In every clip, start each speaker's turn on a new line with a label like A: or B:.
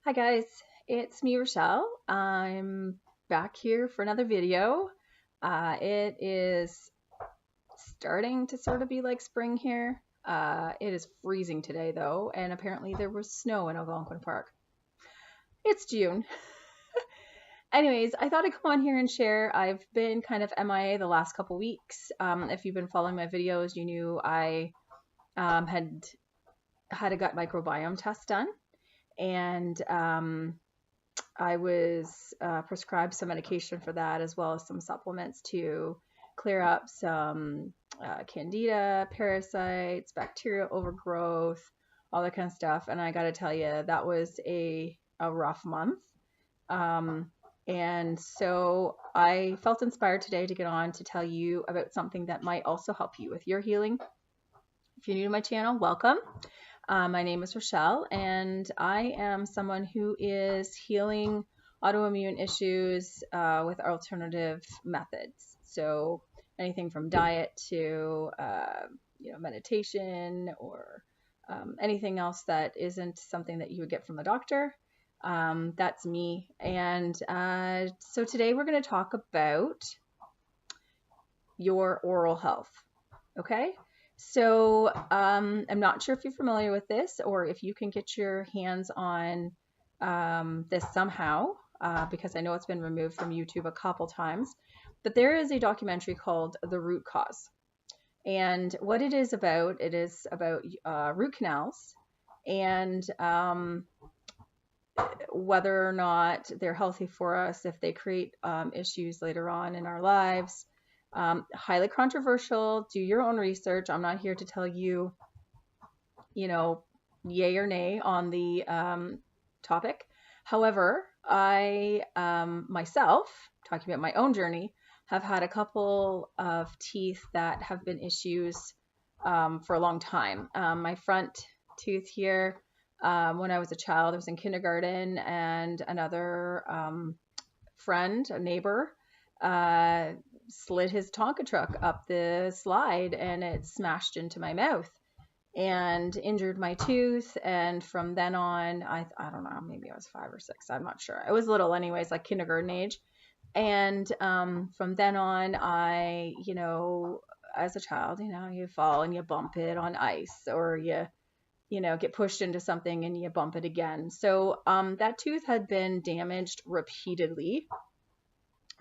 A: Hi guys, it's me, Rochelle. I'm back here for another video. It is starting to sort of be like spring here. It is freezing today though, and apparently there was snow in Algonquin Park. It's June. Anyways, I thought I'd come on here and share. I've been kind of MIA the last couple weeks. If you've been following my videos, you knew I had a gut microbiome test done, and I was prescribed some medication for that, as well as some supplements to clear up some candida, parasites, bacterial overgrowth, all that kind of stuff. And I got to tell you, that was a rough month. And so I felt inspired today to get on to tell you about something that might also help you with your healing. If you're new to my channel, welcome. My name is Rochelle, and I am someone who is healing autoimmune issues with alternative methods. So anything from diet to meditation or anything else that isn't something that you would get from the doctor. That's me. And so today we're going to talk about your oral health. Okay. So I'm not sure if you're familiar with this or if you can get your hands on this somehow, because I know it's been removed from YouTube a couple times, but there is a documentary called The Root Cause. And what it is about root canals and whether or not they're healthy for us, if they create issues later on in our lives. Highly controversial. Do your own research. I'm not here to tell you, yay or nay on the topic. However, I myself, talking about my own journey, have had a couple of teeth that have been issues for a long time. My front tooth here, when I was a child, I was in kindergarten, and another friend, a neighbor, slid his Tonka truck up the slide, and it smashed into my mouth and injured my tooth. And from then on, I don't know, maybe I was 5 or 6, I'm not sure. I was little anyways, like kindergarten age. And from then on, I, as a child, you fall and you bump it on ice, or you get pushed into something and you bump it again. So that tooth had been damaged repeatedly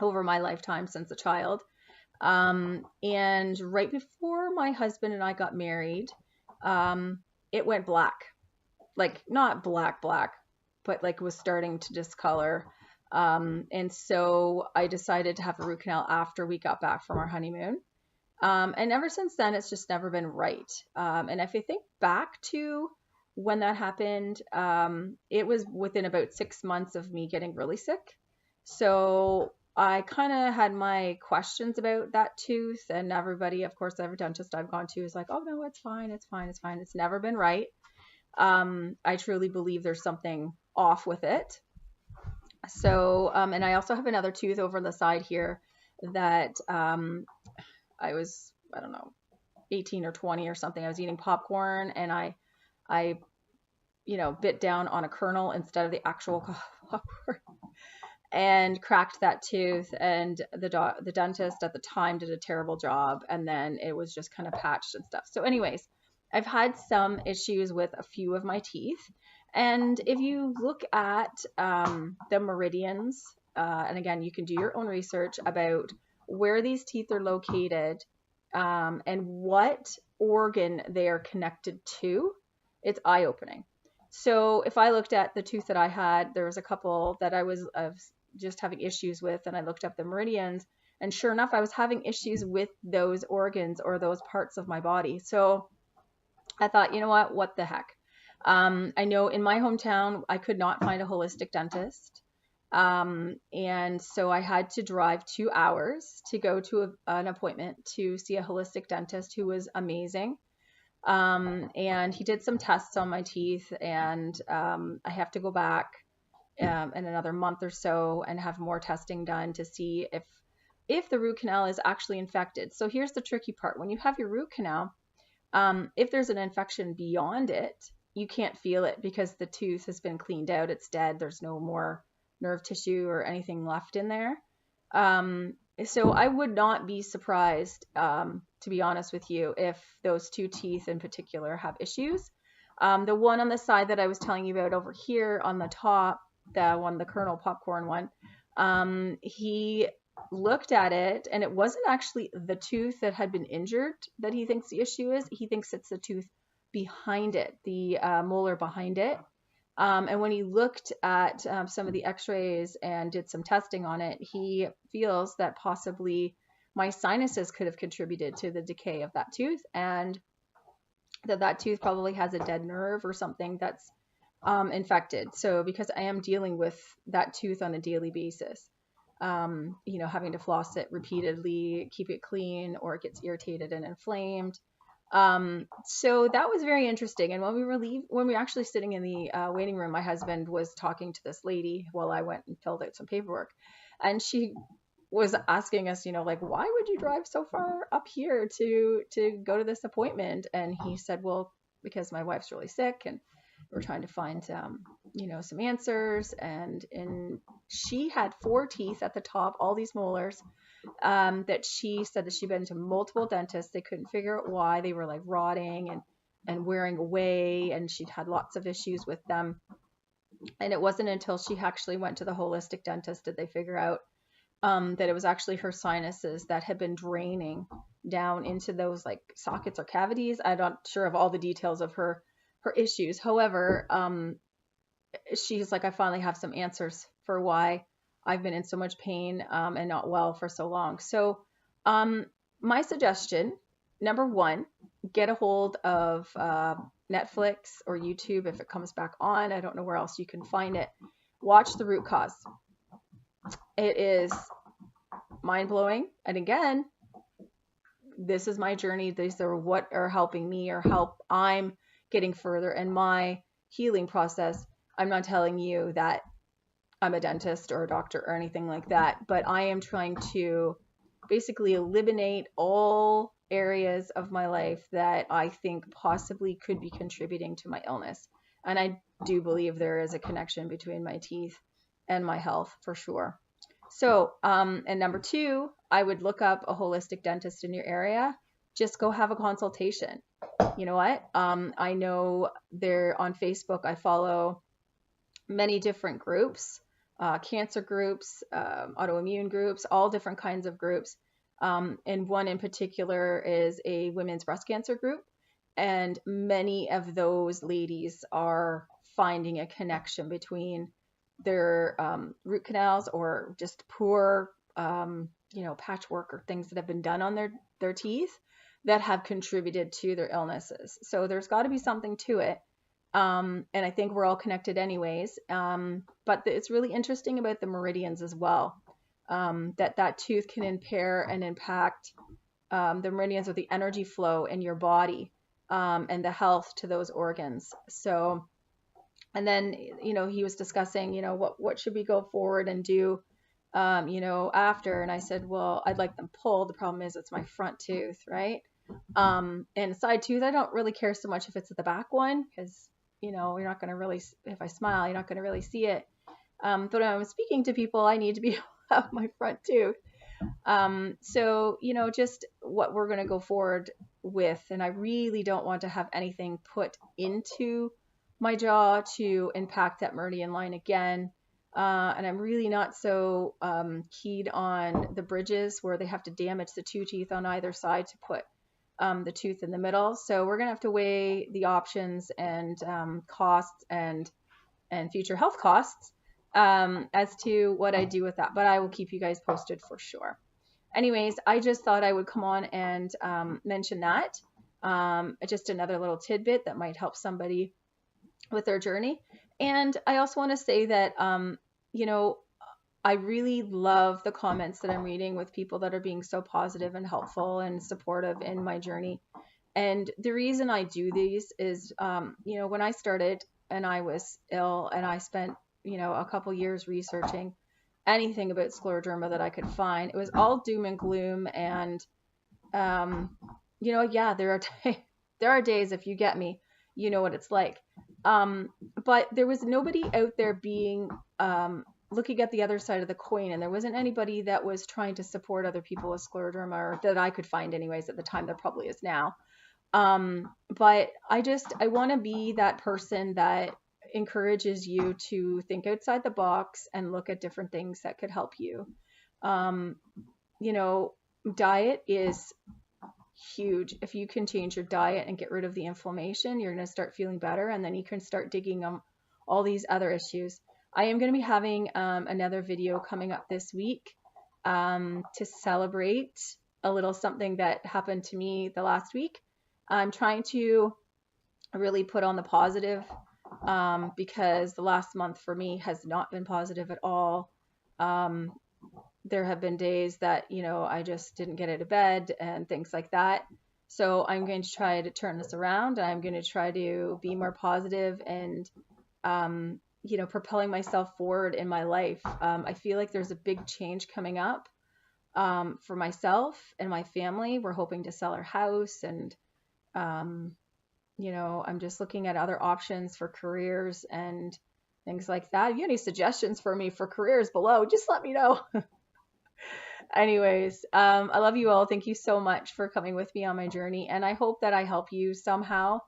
A: over my lifetime since a child. And right before my husband and I got married, it went black, like not black, but like was starting to discolor. And so I decided to have a root canal after we got back from our honeymoon. And ever since then, it's just never been right. And if I think back to when that happened, it was within about 6 months of me getting really sick. So I kind of had my questions about that tooth, and everybody, of course, every dentist I've gone to is like, oh no, it's fine. It's fine. It's fine. It's never been right. I truly believe there's something off with it. So, and I also have another tooth over the side here that, I was, I don't know, 18 or 20 or something. I was eating popcorn, and I bit down on a kernel instead of the actual popcorn, and cracked that tooth. And the dentist at the time did a terrible job, and then it was just kind of patched and stuff. So anyways, I've had some issues with a few of my teeth. And if you look at the meridians, and again, you can do your own research about where these teeth are located and what organ they are connected to, it's eye-opening. So if I looked at the tooth that I had, there was a couple that I was just having issues with, and I looked up the meridians, and sure enough, I was having issues with those organs or those parts of my body. So I thought, you know what the heck? I know in my hometown, I could not find a holistic dentist. And so I had to drive 2 hours to go to an appointment to see a holistic dentist who was amazing. And he did some tests on my teeth, and I have to go back in another month or so and have more testing done to see if the root canal is actually infected. So here's the tricky part. When you have your root canal, if there's an infection beyond it, you can't feel it because the tooth has been cleaned out. It's dead. There's no more nerve tissue or anything left in there. So I would not be surprised, to be honest with you, if those 2 teeth in particular have issues. The one on the side that I was telling you about over here on the top, the kernel popcorn one, he looked at it, and it wasn't actually the tooth that had been injured that he thinks the issue is. He thinks it's the tooth behind it, the molar behind it. And when he looked at some of the x-rays and did some testing on it, he feels that possibly my sinuses could have contributed to the decay of that tooth, and that tooth probably has a dead nerve or something that's infected. So because I am dealing with that tooth on a daily basis, having to floss it repeatedly, keep it clean, or it gets irritated and inflamed. So that was very interesting. And when we were actually sitting in the waiting room, my husband was talking to this lady while I went and filled out some paperwork, and she was asking us, like, why would you drive so far up here to go to this appointment? And he said, well, because my wife's really sick and we're trying to find, some answers. And she had 4 teeth at the top, all these molars, that she said that she'd been to multiple dentists. They couldn't figure out why. They were like rotting and wearing away, and she'd had lots of issues with them. And it wasn't until she actually went to the holistic dentist did they figure out that it was actually her sinuses that had been draining down into those like sockets or cavities. I'm not sure of all the details of her issues. However, she's like, I finally have some answers for why I've been in so much pain and not well for so long. So my suggestion, number 1, get a hold of Netflix or YouTube if it comes back on. I don't know where else you can find it. Watch The Root Cause. It is mind-blowing. And again, this is my journey. These are what are helping me or help I'm getting further in my healing process. I'm not telling you that I'm a dentist or a doctor or anything like that, but I am trying to basically eliminate all areas of my life that I think possibly could be contributing to my illness. And I do believe there is a connection between my teeth and my health for sure. So, and number 2, I would look up a holistic dentist in your area. Just go have a consultation. You know what? I know there on Facebook, I follow many different groups, cancer groups, autoimmune groups, all different kinds of groups. And one in particular is a women's breast cancer group. And many of those ladies are finding a connection between their root canals or just poor, patchwork or things that have been done on their teeth that have contributed to their illnesses. So there's got to be something to it. And I think we're all connected anyways. But it's really interesting about the meridians as well, that tooth can impair and impact the meridians or the energy flow in your body and the health to those organs. So, and then, he was discussing, what should we go forward and do, after. And I said, well, I'd like them pulled. The problem is it's my front tooth, right? And side tooth, I don't really care so much if it's the back one, because, you're not going to really, if I smile, you're not going to really see it. But when I'm speaking to people, I need to be able to have my front tooth. So, just what we're going to go forward with. And I really don't want to have anything put into my jaw to impact that meridian line again. And I'm really not so keyed on the bridges where they have to damage the 2 teeth on either side to put the tooth in the middle. So we're going to have to weigh the options and costs and future health costs as to what I do with that. But I will keep you guys posted for sure. Anyways, I just thought I would come on and mention that. Just another little tidbit that might help somebody with their journey. And I also want to say that, I really love the comments that I'm reading with people that are being so positive and helpful and supportive in my journey. And the reason I do these is, when I started and I was ill and I spent, a couple years researching anything about scleroderma that I could find, it was all doom and gloom. And, there are days, if you get me, you know what it's like. But there was nobody out there being looking at the other side of the coin, and there wasn't anybody that was trying to support other people with scleroderma, or that I could find anyways at the time. There probably is now. But I want to be that person that encourages you to think outside the box and look at different things that could help you. Um, you know, diet is huge. If you can change your diet and get rid of the inflammation, you're going to start feeling better, and then you can start digging all these other issues. I am going to be having another video coming up this week to celebrate a little something that happened to me the last week. I'm trying to really put on the positive because the last month for me has not been positive at all. There have been days that, I just didn't get out of bed and things like that. So I'm going to try to turn this around. I'm going to try to be more positive and, propelling myself forward in my life. I feel like there's a big change coming up for myself and my family. We're hoping to sell our house, and, I'm just looking at other options for careers and things like that. If you have any suggestions for me for careers below, just let me know. Anyways, I love you all. Thank you so much for coming with me on my journey, and I hope that I help you somehow.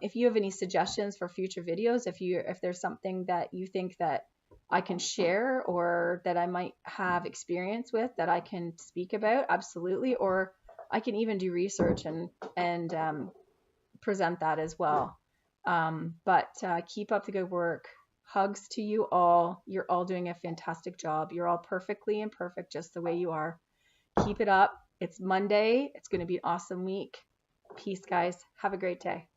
A: If you have any suggestions for future videos, if there's something that you think that I can share or that I might have experience with that I can speak about, absolutely. Or I can even do research and present that as well. But keep up the good work. Hugs to you all. You're all doing a fantastic job. You're all perfectly imperfect just the way you are. Keep it up. It's Monday. It's going to be an awesome week. Peace, guys. Have a great day.